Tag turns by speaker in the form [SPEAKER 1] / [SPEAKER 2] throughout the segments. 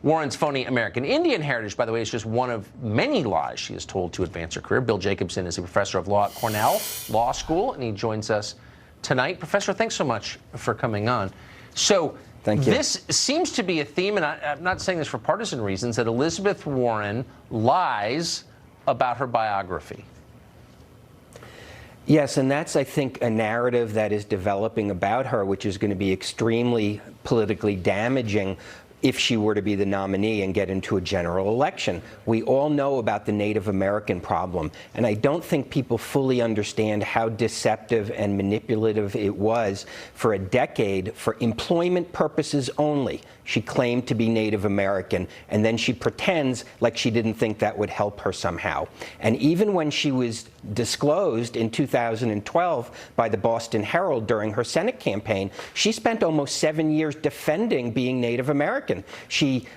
[SPEAKER 1] Warren's phony American Indian heritage, by the way, is just one of many lies she is told to advance her career. Bill Jacobson is a professor of law at Cornell Law School, and he joins us tonight. Professor, thanks so much for coming on. So
[SPEAKER 2] thank you.
[SPEAKER 1] This seems to be a theme, and I'm not saying this for partisan reasons, that Elizabeth Warren lies about her biography.
[SPEAKER 2] Yes, and that's, I think, a narrative that is developing about her, which is going to be extremely politically damaging if she were to be the nominee and get into a general election. We all know about the Native American problem, and I don't think people fully understand how deceptive and manipulative it was for a decade for employment purposes only. She claimed to be Native American, and then she pretends like she didn't think that would help her somehow. And even when she was disclosed in 2012 by the Boston Herald during her Senate campaign, she spent almost 7 years defending being Native American. She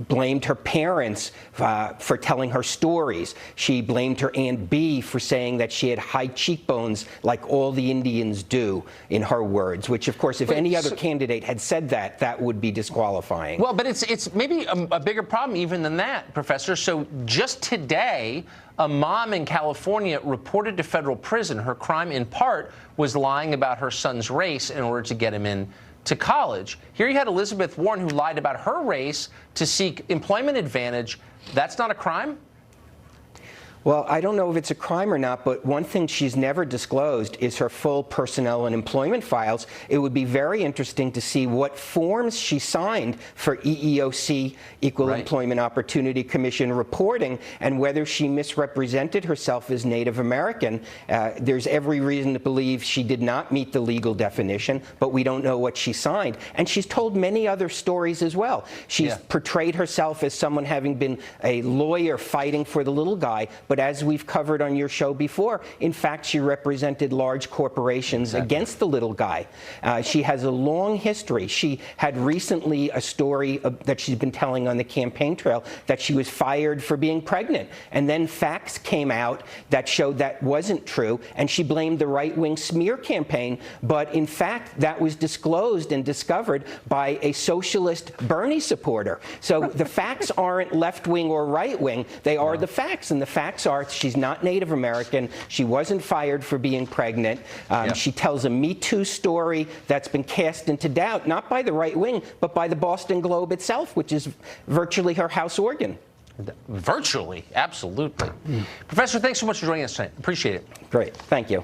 [SPEAKER 2] blamed her parents for telling her stories. She blamed her Aunt Bee for saying that she had high cheekbones like all the Indians do, in her words, which, of course, if any other candidate had said that, that would be disqualified.
[SPEAKER 1] Well, but it's maybe a bigger problem even than that, Professor. So just today, a mom in California reported to federal prison. Her crime, in part, was lying about her son's race in order to get him in to college. Here you had Elizabeth Warren, who lied about her race to seek employment advantage. That's not a crime?
[SPEAKER 2] Well, I don't know if it's a crime or not, but one thing she's never disclosed is her full personnel and employment files. It would be very interesting to see what forms she signed for EEOC, Equal Employment Opportunity Commission reporting, and whether she misrepresented herself as Native American. There's every reason to believe she did not meet the legal definition, but we don't know what she signed. And she's told many other stories as well. She's portrayed herself as someone having been a lawyer fighting for the little guy, but as we've covered on your show before, in fact, she represented large corporations against the little guy. She has a long history. She had recently a story that she's been telling on the campaign trail that she was fired for being pregnant. And then facts came out that showed that wasn't true, and she blamed the right-wing smear campaign. But in fact, that was disclosed and discovered by a socialist Bernie supporter. So the facts aren't left-wing or right-wing. They are the facts, and the facts are she's not Native American. She wasn't fired for being pregnant. She tells a Me Too story that's been cast into doubt, not by the right wing, but by the Boston Globe itself, which is virtually her house organ.
[SPEAKER 1] Virtually, absolutely. Professor, thanks so much for joining us tonight. Appreciate it.
[SPEAKER 2] Great. Thank you.